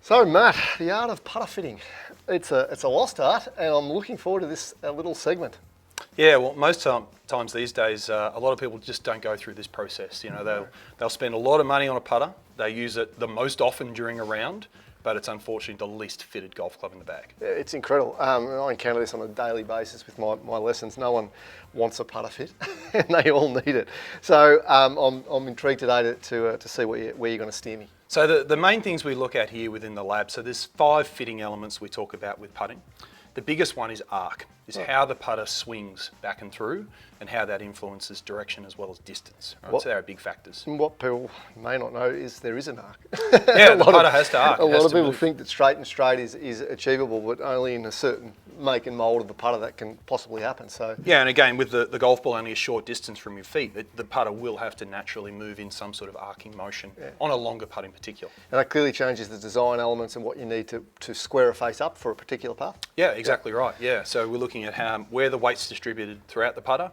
So Matt, the art of putter fitting. It's a lost art, and I'm looking forward to this little segment. Yeah, well, most times these days, a lot of people just don't go through this process. You know, they'll spend a lot of money on a putter. They use it the most often during a round, but it's unfortunately the least fitted golf club in the bag. Yeah, it's incredible. I encounter this on a daily basis with my lessons. No one wants a putter fit, and they all need it. So I'm intrigued today to see where you're going to steer me. So the main things we look at here within the lab, so there's 5 fitting elements we talk about with putting. The biggest one is arc, is how the putter swings back and through and how that influences direction as well as distance. Right? So they're big factors. What people may not know is there is an arc. Yeah, the putter has to arc. A lot of people think that straight is achievable, but only in a certain make and mould of the putter that can possibly happen. So yeah, and again, with the golf ball only a short distance from your feet, the putter will have to naturally move in some sort of arcing motion on a longer putt in particular. And that clearly changes the design elements and what you need to square a face up for a particular putt. Yeah, exactly right. Yeah, so we're looking at where the weight's distributed throughout the putter,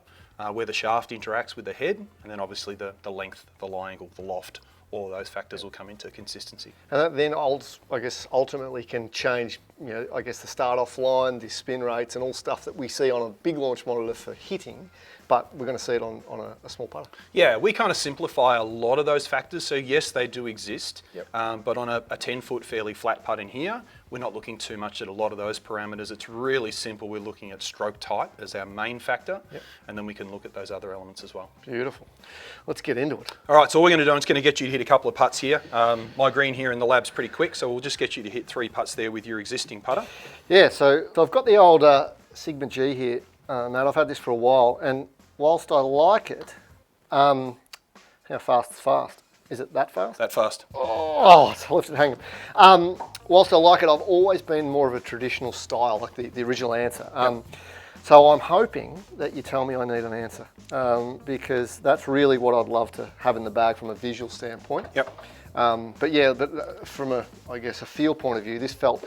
where the shaft interacts with the head, and then obviously the length, the lie angle, the loft. All of those factors will come into consistency. And that then, I guess, ultimately can change, the start-off line, the spin rates and all stuff that we see on a big launch monitor for hitting, but we're going to see it on a small putter. Yeah, we kind of simplify a lot of those factors. So yes, they do exist, but on a 10-foot fairly flat putt in here, we're not looking too much at a lot of those parameters. It's really simple. We're looking at stroke type as our main factor, and then we can look at those other elements as well. Beautiful. Let's get into it. All right, so all we're going to do is going to get you to hit a couple of putts here. My green here in the lab's pretty quick, so we'll just get you to hit 3 putts there with your existing putter. Yeah, so I've got the old Sigma G here, Matt. I've had this for a while, and whilst I like it, how fast is fast? Is it that fast? That fast. Oh, it's left it hanging. Whilst I like it, I've always been more of a traditional style, like the original answer. So I'm hoping that you tell me I need an answer, because that's really what I'd love to have in the bag from a visual standpoint. But from a feel point of view, this felt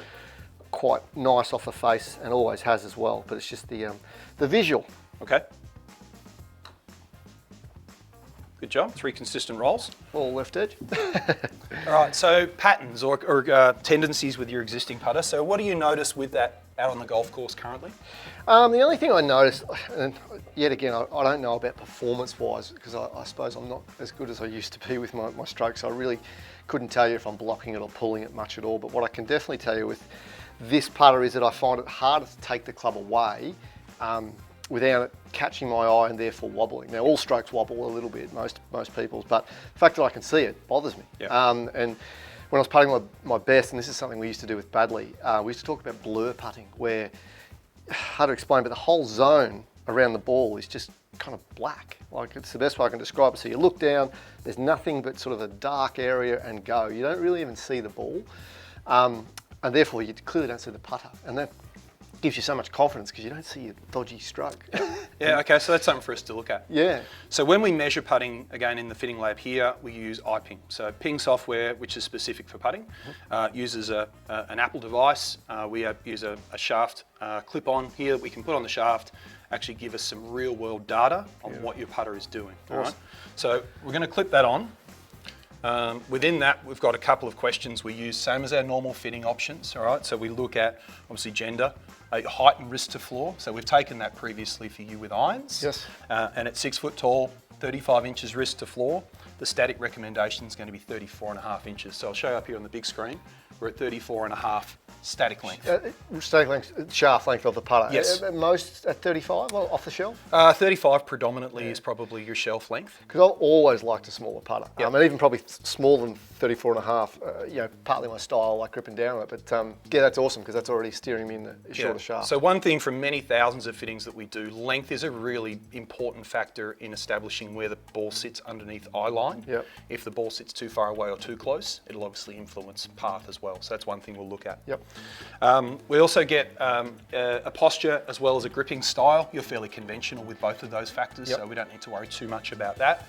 quite nice off the face and always has as well. But it's just the visual. Okay. Good job. 3 consistent rolls. All left edge. All right, so patterns or tendencies with your existing putter. So what do you notice with that out on the golf course currently? The only thing I noticed, and yet again, I don't know about performance-wise, because I suppose I'm not as good as I used to be with my strokes. I really couldn't tell you if I'm blocking it or pulling it much at all. But what I can definitely tell you with this putter is that I find it harder to take the club away without it catching my eye and therefore wobbling. Now, all strokes wobble a little bit, most people's, but the fact that I can see it bothers me. And when I was putting my best, and this is something we used to do with Badley, we used to talk about blur putting, where, hard to explain, but the whole zone around the ball is just kind of black. Like, it's the best way I can describe it. So you look down, there's nothing but sort of a dark area and go. You don't really even see the ball, and therefore you clearly don't see the putter. And that gives you so much confidence because you don't see a dodgy stroke. Yeah, okay, so that's something for us to look at. Yeah. So when we measure putting, again in the fitting lab here, we use iPing. So Ping software, which is specific for putting, uses an Apple device. We use a shaft clip-on here that we can put on the shaft, actually give us some real-world data on what your putter is doing. Awesome. All right? So we're going to clip that on. Within that, we've got a couple of questions we use, same as our normal fitting options, all right? So we look at, obviously, gender, height and wrist to floor. So we've taken that previously for you with irons. Yes. And at 6 foot tall, 35 inches wrist to floor, the static recommendation is going to be 34.5 inches. So I'll show you up here on the big screen. We're at 34.5 static length. Static length, shaft length of the putter. Yes. At most at 35 off the shelf? 35 predominantly is probably your shelf length. Because I always liked a smaller putter. And even probably smaller than 34.5, partly my style, like gripping down on it. But yeah, that's awesome because that's already steering me in the shorter shaft. So one thing from many thousands of fittings that we do, length is a really important factor in establishing where the ball sits underneath eye line. Yep. If the ball sits too far away or too close, it'll obviously influence path as well. So that's one thing we'll look at. Yep. We also get a posture as well as a gripping style. You're fairly conventional with both of those factors, so we don't need to worry too much about that.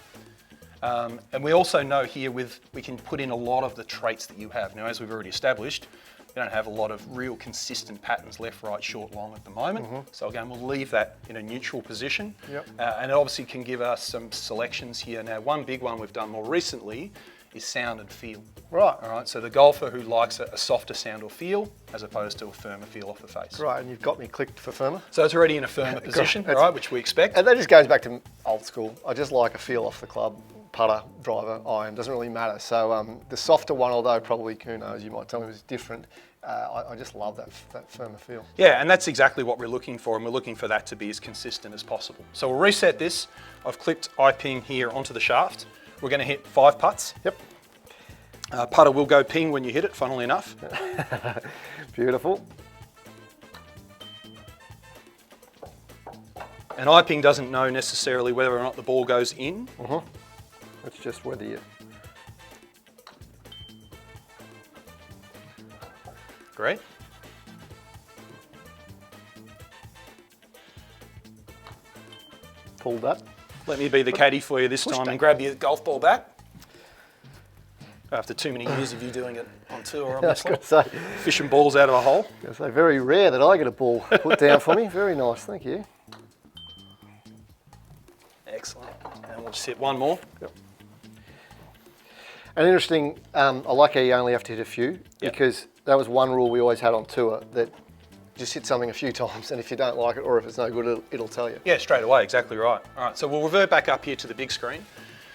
And we also know here we can put in a lot of the traits that you have. Now, as we've already established, we don't have a lot of real consistent patterns, left, right, short, long at the moment. So again, we'll leave that in a neutral position. And it obviously can give us some selections here. Now, one big one we've done more recently is sound and feel. Right. All right, so the golfer who likes a softer sound or feel as opposed to a firmer feel off the face. Right, and you've got me clicked for firmer. So it's already in a firmer position, all right, which we expect. And that just goes back to old school. I just like a feel off the club, putter, driver, iron, doesn't really matter. So the softer one, although probably, who knows, you might tell me was different, I just love that firmer feel. Yeah, and that's exactly what we're looking for, and we're looking for that to be as consistent as possible. So we'll reset this. I've clipped iPing here onto the shaft. We're going to hit 5 putts. Yep. Putter will go ping when you hit it, funnily enough. Beautiful. And iPing doesn't know necessarily whether or not the ball goes in. It's just whether you... Great. Pulled that. Let me be the caddy for you this time and grab your golf ball back. After too many years of you doing it on tour, I was obviously. going to say, Fishing balls out of a hole. very rare that I get a ball put down for me. Very nice, thank you. Excellent. And we'll just hit one more. Yep. And interesting, I like how you only have to hit a few, because that was one rule we always had on tour, that just hit something a few times, and if you don't like it or if it's no good, it'll tell you. Yeah, straight away, exactly right. All right, so we'll revert back up here to the big screen.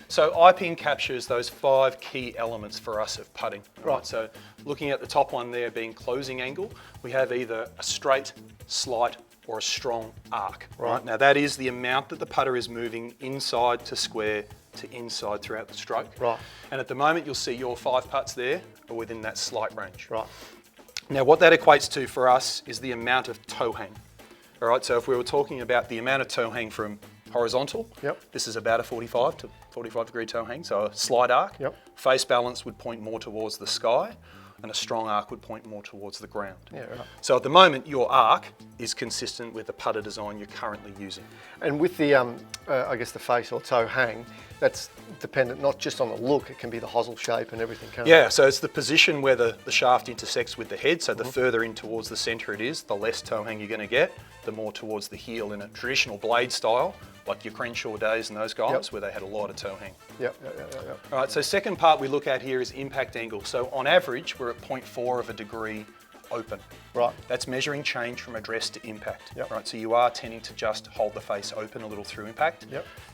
So iPing captures those 5 key elements for us of putting. Right, so looking at the top one there being closing angle, we have either a straight, slight, or a strong arc. Right. Now that is the amount that the putter is moving inside to square to inside throughout the stroke. Right. And at the moment you'll see your 5 putts there are within that slight range. Right. Now what that equates to for us is the amount of toe hang. All right, so if we were talking about the amount of toe hang from horizontal, this is about a 45 degree toe hang, so a slight arc. Face balance would point more towards the sky, and a strong arc would point more towards the ground. Yeah, right. So at the moment, your arc is consistent with the putter design you're currently using. And with the, I guess the face or toe hang, that's dependent not just on the look, it can be the hosel shape and everything, can't it? Yeah, so it's the position where the shaft intersects with the head, so the further in towards the centre it is, the less toe hang you're going to get, the more towards the heel in a traditional blade style, like your Crenshaw days and those guys, where they had a lot of toe hang. All right, so second part we look at here is impact angle. So on average, we're at 0.4 of a degree open. Right. That's measuring change from address to impact. Right, so you are tending to just hold the face open a little through impact.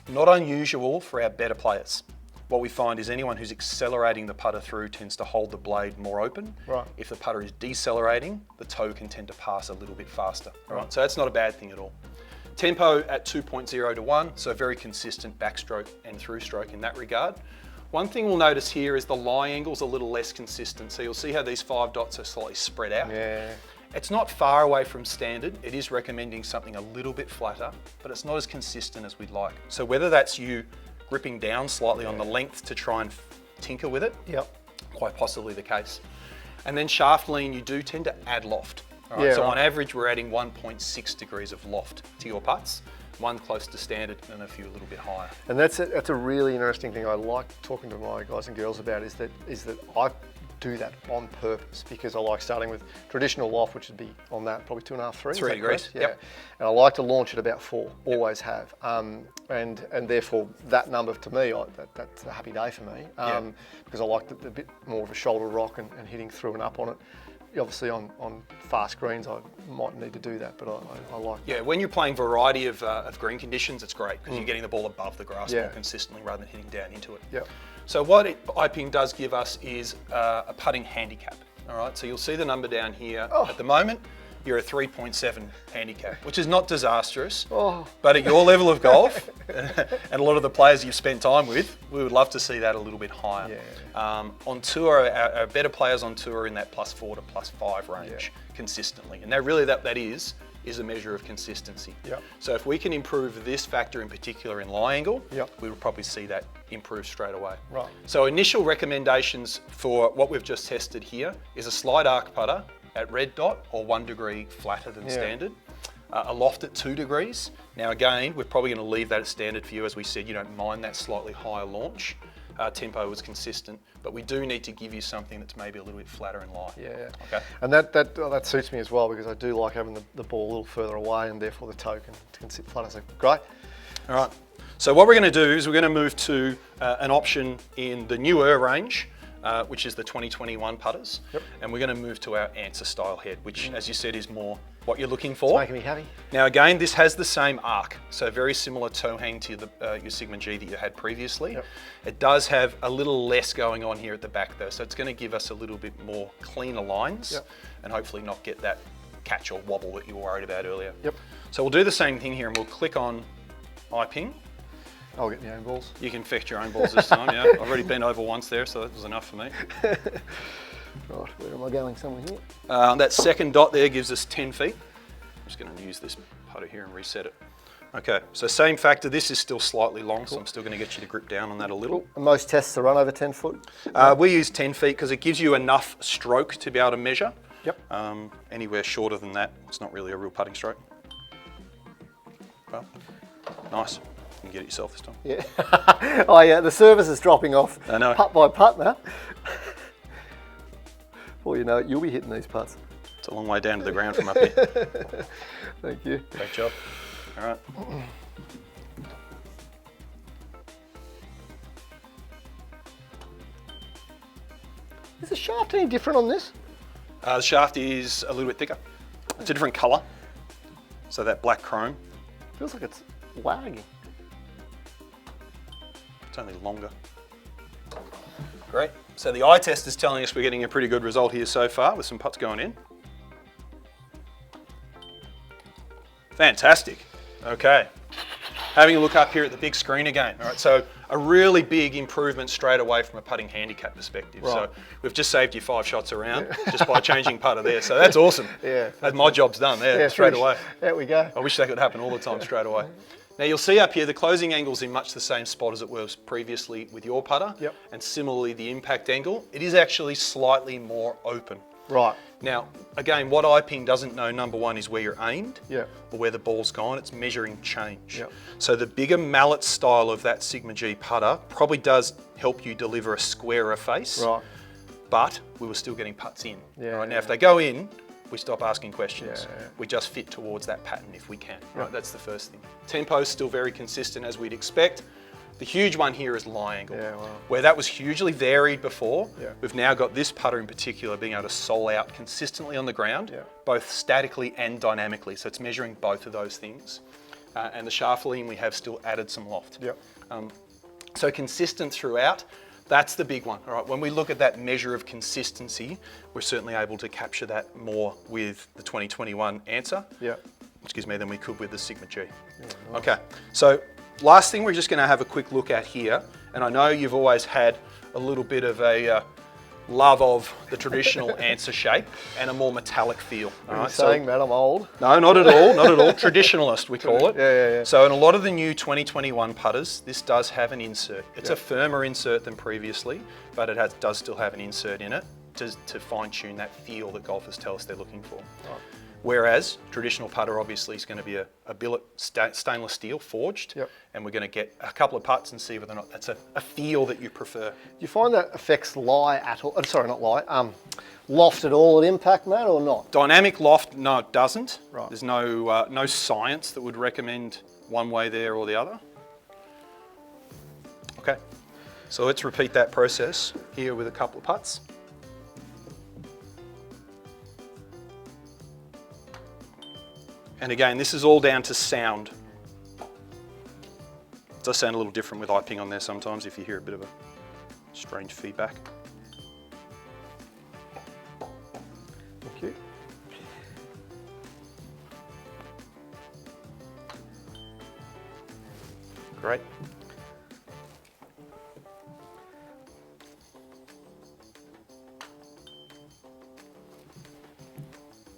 Not unusual for our better players. What we find is anyone who's accelerating the putter through tends to hold the blade more open. Right. If the putter is decelerating, the toe can tend to pass a little bit faster. Right. So that's not a bad thing at all. Tempo at 2.0 to 1, so very consistent backstroke and through stroke in that regard. One thing we'll notice here is the lie angle's a little less consistent. So you'll see how these 5 dots are slightly spread out. Yeah. It's not far away from standard. It is recommending something a little bit flatter, but it's not as consistent as we'd like. So whether that's you gripping down slightly on the length to try and tinker with it, quite possibly the case. And then shaft lean, you do tend to add loft. All right, so on average, we're adding 1.6 degrees of loft to your putts, one close to standard and a few a little bit higher. And that's a really interesting thing I like talking to my guys and girls about, is that I do that on purpose, because I like starting with traditional loft, which would be on that, probably 2.5, 3. 3 degrees, yeah. And I like to launch at about 4, always have. And therefore that number to me, that's a happy day for me, because I like the bit more of a shoulder rock and hitting through and up on it. Obviously on fast greens I might need to do that, but I like that. Yeah, when you're playing variety of green conditions, it's great because you're getting the ball above the grass more consistently rather than hitting down into it. So what iPing does give us is a putting handicap. All right, so you'll see the number down here. At the moment, you're a 3.7 handicap, which is not disastrous, but at your level of golf and a lot of the players you've spent time with, we would love to see that a little bit higher. On tour, our better players on tour are in that +4 to +5 range consistently, and that is a measure of consistency. So if we can improve this factor in particular in lie angle, we will probably see that improve straight away. Right. So initial recommendations for what we've just tested here is a slide arc putter at red dot or 1 degree flatter than standard. A loft at 2 degrees. Now again, we're probably going to leave that at standard for you. As we said, you don't mind that slightly higher launch. Tempo was consistent, but we do need to give you something that's maybe a little bit flatter and light. Okay. And that suits me as well, because I do like having the ball a little further away, and therefore the toe can sit flatter. So great. All right. So what we're going to do is we're going to move to an option in the newer range, which is the 2021 putters. Yep. And we're going to move to our answer style head, which, as you said, is more what you're looking for. It's making me happy. Now again, this has the same arc, so very similar toe hang to your Sigma G that you had previously. Yep. It does have a little less going on here at the back though, so it's going to give us a little bit more cleaner lines. Yep. And hopefully not get that catch or wobble that you were worried about earlier. Yep. So we'll do the same thing here and we'll click on iPing. I'll get my own balls. You can fetch your own balls this time, yeah. I've already been over once there, so that was enough for me. Right, where am I going? Somewhere here? That second dot there gives us 10 feet. I'm just going to use this putter here and reset it. Okay, so same factor, this is still slightly long, so I'm still going to get you to grip down on that a little. And most tests are run over 10 foot? We use 10 feet because it gives you enough stroke to be able to measure. Yep. Anywhere shorter than that, it's not really a real putting stroke. Well, nice. You can get it yourself this time. Yeah. Oh yeah, the service is dropping off. I know. Putt by putt now. Before you know it, you'll be hitting these putts. It's a long way down to the ground from up here. Thank you. Great job. All right. Is the shaft any different on this? The shaft is a little bit thicker. It's a different colour. So that black chrome, Feels like it's lagging. it's only longer. Great. So the eye test is telling us we're getting a pretty good result here so far with some putts going in. Fantastic. Okay. Having a look up here at the big screen again. All right, so a really big improvement straight away from a putting handicap perspective. Right. So we've just saved you 5 shots around just by changing putter there. So that's awesome. Yeah. My job's done there straight finish. away. There we go. I wish that could happen all the time straight away. Now you'll see up here the closing angle's in much the same spot as it was previously with your putter. Yep. And similarly the impact angle, it is actually slightly more open. Right. Now, again, what iPing doesn't know, number one, is where you're aimed Yeah. or where the ball's gone. It's measuring change. Yep. So the bigger mallet style of that Sigma G putter probably does help you deliver a squarer face, Right. but we were still getting putts in. Yeah, Right? Now, yeah. if they go in, we stop asking questions. Yeah, yeah. We just fit towards that pattern if we can. Yep. Right? That's the first thing. Tempo is still very consistent as we'd expect. The huge one here is lie angle. Yeah, wow. Where that was hugely varied before, Yeah. we've now got this putter in particular being able to sole out consistently on the ground, Yeah. both statically and dynamically. So it's measuring both of those things. And the shaft lean, we have still added some loft. Yep. So consistent throughout, that's the big one. All right, when we look at that measure of consistency, we're certainly able to capture that more with the 2021 answer, Yeah. excuse me, than we could with the Sigma G. Yeah, nice. Okay, so last thing we're just going to have a quick look at here, and I know you've always had a little bit of a love of the traditional answer shape and a more metallic feel. Are you saying that I'm old? No, not at all, not at all. Traditionalist, we call it. Yeah. So in a lot of the new 2021 putters, this does have an insert. It's Yeah. a firmer insert than previously, but it does still have an insert in it to fine tune that feel that golfers tell us they're looking for. Right. Whereas traditional putter obviously is going to be a billet stainless steel forged, Yep. and we're going to get a couple of putts and see whether or not that's a feel that you prefer. Do you find that affects lie at all? Sorry, not lie. Loft at all at impact, Matt, or not? Dynamic loft, no, it doesn't. Right. There's no science that would recommend one way there or the other. Okay, so let's repeat that process here with a couple of putts. And again, this is all down to sound. It does sound a little different with iPing on there sometimes if you hear a bit of a strange feedback. Thank you. Great.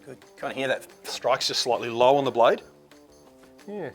Good. Can't hear that strike's just slightly low on the blade. Yeah.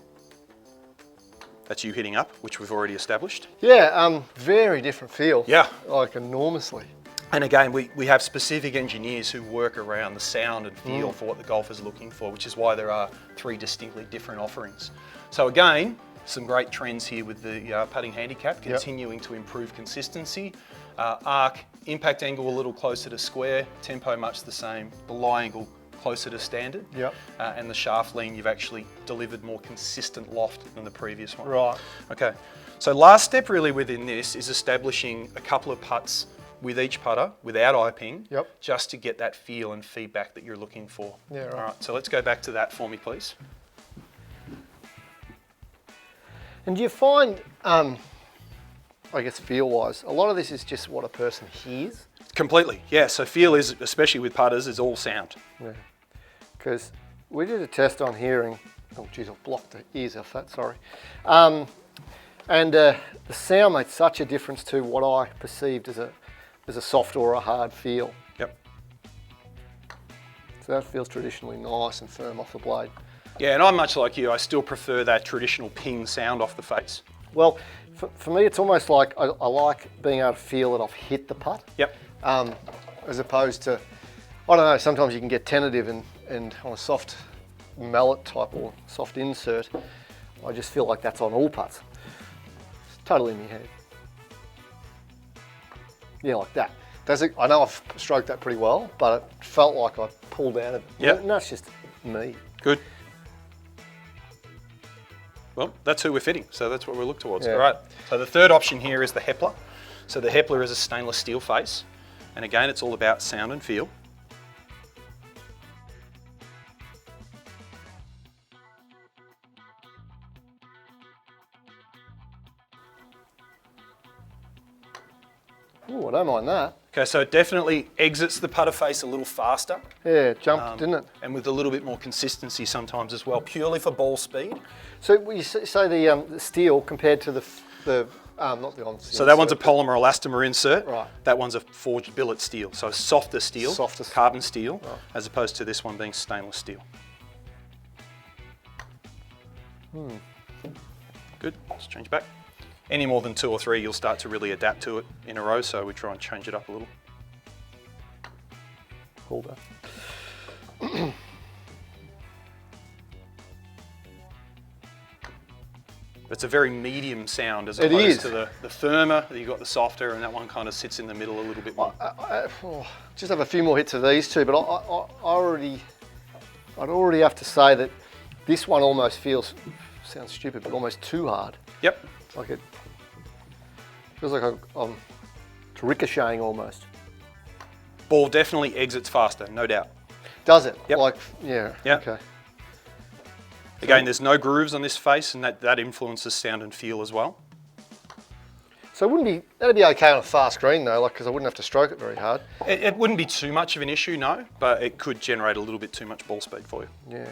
That's you hitting up, which we've already established. Yeah, very different feel. Yeah. Like enormously. And again, we have specific engineers who work around the sound and feel for what the golfer's looking for, which is why there are 3 distinctly different offerings. So again, some great trends here with the putting handicap, continuing to improve consistency. Arc, impact angle a little closer to square, tempo much the same, the lie angle closer to standard. Yep. And the shaft lean, you've actually delivered more consistent loft than the previous one. Right. Okay. So last step really within this is establishing a couple of putts with each putter without eye-ping, Yep. just to get that feel and feedback that you're looking for. Yeah, right. All right, so let's go back to that for me, please. And do you find, I guess feel-wise, a lot of this is just what a person hears? Completely, yeah. So feel is, especially with putters, is all sound. Yeah. Because we did a test on hearing. Oh, geez, I've blocked the ears off that, sorry. The sound made such a difference to what I perceived as a soft or a hard feel. Yep. So that feels traditionally nice and firm off the blade. Yeah, and I'm much like you. I still prefer that traditional ping sound off the face. Well, for me, it's almost like I like being able to feel that I've hit the putt. Yep. As opposed to, I don't know, sometimes you can get tentative and on a soft mallet type or soft insert, I just feel like that's on all putts. It's totally in your head. Yeah, like that. I know I've stroked that pretty well, but it felt like I pulled out of it. Yep. And that's just me. Good. Well, that's who we're fitting, so that's what we look towards. Yeah. All right, so the third option here is the Hepler. So the Hepler is a stainless steel face, and again, it's all about sound and feel. Ooh, I don't mind that. Okay, so it definitely exits the putter face a little faster. Yeah, it jumped, didn't it? And with a little bit more consistency sometimes as well, purely for ball speed. So when you say the steel compared to not the on. So that one's a polymer elastomer insert. Right. That one's a forged billet steel, so softer steel, Softer. carbon steel, Right. as opposed to this one being stainless steel. Good, let's change back. Any more than 2 or 3, you'll start to really adapt to it in a row, so we try and change it up a little. Hold that. It's a very medium sound as It opposed is. to the firmer, you've got the softer, and that one kind of sits in the middle a little bit more. Just have a few more hits of these two, but I'd already have to say that this one almost feels, sounds stupid, but almost too hard. Yep. It's like it feels like I'm ricocheting almost. Ball definitely exits faster, no doubt. Does it? Yep. Like, yeah. Yep. Okay. Again, there's no grooves on this face, and that influences sound and feel as well. So that'd be okay on a fast green though, like, because I wouldn't have to stroke it very hard. It wouldn't be too much of an issue, no, but it could generate a little bit too much ball speed for you. Yeah.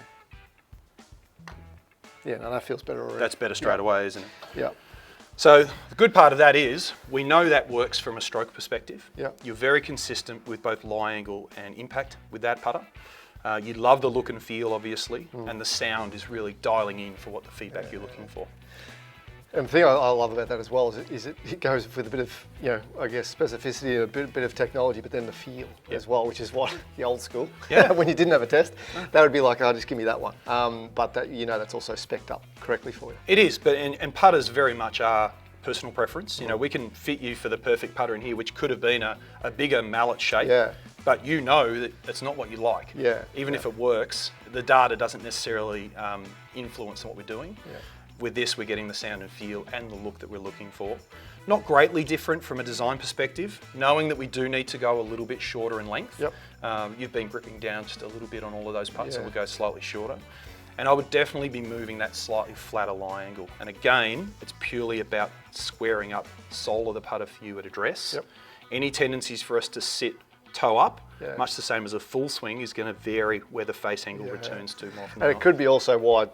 Yeah, no, that feels better already. That's better straight away, isn't it? Yeah. So the good part of that is we know that works from a stroke perspective. Yep. You're very consistent with both lie angle and impact with that putter. You love the look and feel, obviously, and the sound is really dialing in for what the feedback you're looking for. And the thing I love about that as well is it goes with a bit of, I guess, specificity and a bit of technology, but then the feel as well, which is what the old school, when you didn't have a test, that would be like, oh, just give me that one. But that, that's also spec'd up correctly for you. It is, but and putters very much are personal preference. We can fit you for the perfect putter in here, which could have been a bigger mallet shape. Yeah. But you know that it's not what you like. Yeah. Even if it works, the data doesn't necessarily influence what we're doing. Yeah. With this, we're getting the sound and feel and the look that we're looking for. Not greatly different from a design perspective, knowing that we do need to go a little bit shorter in length. Yep. You've been gripping down just a little bit on all of those putts, so Yeah. we'll go slightly shorter. And I would definitely be moving that slightly flatter lie angle. And again, it's purely about squaring up sole of the putter for you at address. Yep. Any tendencies for us to sit toe up, Yeah. much the same as a full swing, is going to vary where the face angle Yeah. returns to more often And than it not. could be also wide,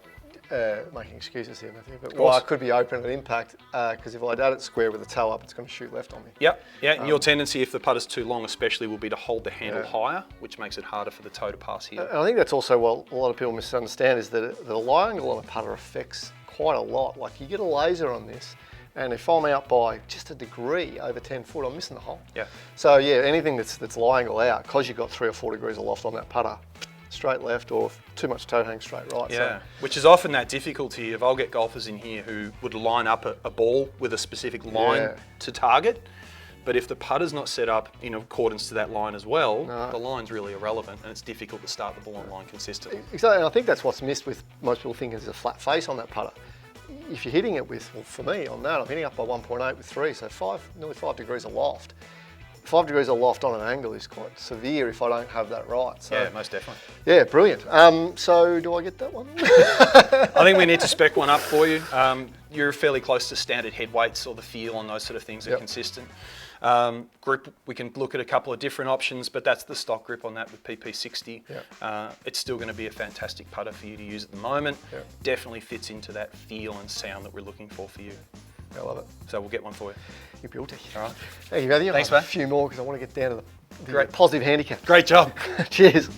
making excuses here, Matthew, but course. wide could be open at impact, because if I had it square with the toe up, it's going to shoot left on me. Yep, yeah, and your tendency, if the putter's too long especially, will be to hold the handle Yeah. higher, which makes it harder for the toe to pass here. And I think that's also what a lot of people misunderstand is that the lie angle on a putter affects quite a lot. Like you get a laser on this, and if I'm out by just a degree over 10 foot, I'm missing the hole. Yeah. So yeah, anything that's lie angle out, because you've got 3 or 4 degrees of loft on that putter, straight left, or too much toe hang straight right. Yeah, which is often that difficulty of I'll get golfers in here who would line up a ball with a specific line Yeah. to target, But if the putter's not set up in accordance to that line as well, No. the line's really irrelevant, and it's difficult to start the ball on line consistently. Exactly, and I think that's what's missed with most people thinking there's a flat face on that putter. If you're hitting it with, well, for me on that, I'm hitting up by 1.8 with 3, so nearly 5 degrees aloft. 5 degrees aloft on an angle is quite severe if I don't have that right. So, Yeah, most definitely. yeah, brilliant. So do I get that one? I think we need to spec one up for you. You're fairly close to standard head weights, or the feel on those sort of things are consistent. Grip, we can look at a couple of different options, but that's the stock grip on that with PP60. It's still going to be a fantastic putter for you to use at the moment. Definitely fits into that feel and sound that we're looking for you. I love it. So we'll get one for you. You're guilty. All right. Thank you, Matthew. Thanks, I have mate. a few more because I want to get down to the Great. positive handicap. Great job. Cheers.